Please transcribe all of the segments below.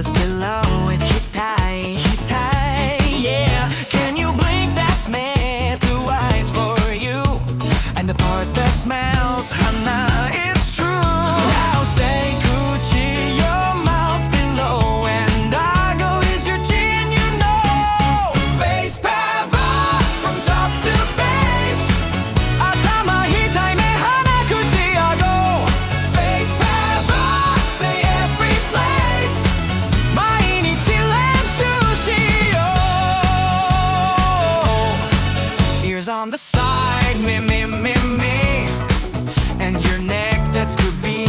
just below it hitai, hitai, yeah. Can you blink? That's meant to eyes for you. And the part that smells hana is true. Now say Kuchi, your mouth below, and Dago is your chin, you know. Face pava from top to base. Atama, hitai, me, hana, kuchi, ago. Face pava, say every place. Mainichi lenshu shio. Ears on the side, me, me, me, me. And your neck, that's kubi,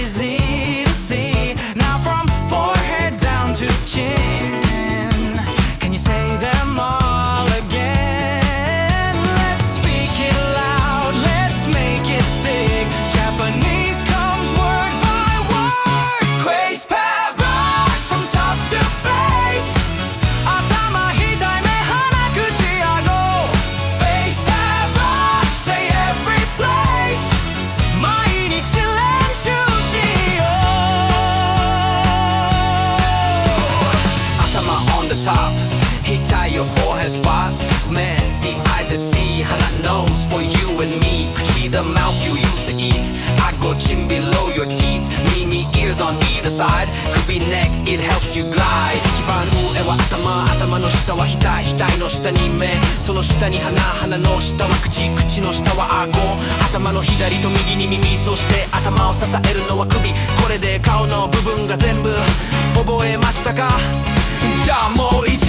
easy to see. Now from forehead down to chin, can you say them all again? Let's speak it loud, let's make it stick. Japanese comes word by word. Quace pava from top to base. Atama, hitai, me, hana, kuchi, ago. Face pava, say every place. Mainichi lenshu shio. Atama on the top, hitai, your forehead spot. Man, the eyes that see, hana nose for you and me. Kuchi, the mouth you used to eat. Ago, chin below your teeth. Migi, ears on either side. Kubi, neck, it helps you glide. 一番上は頭、頭の下は額、額の下に目、その下に鼻、鼻の下は口、口の下は顎。頭の左と右に耳、そして頭を支えるのは首。これで顔の部分が全部覚えましたか？じゃあもう一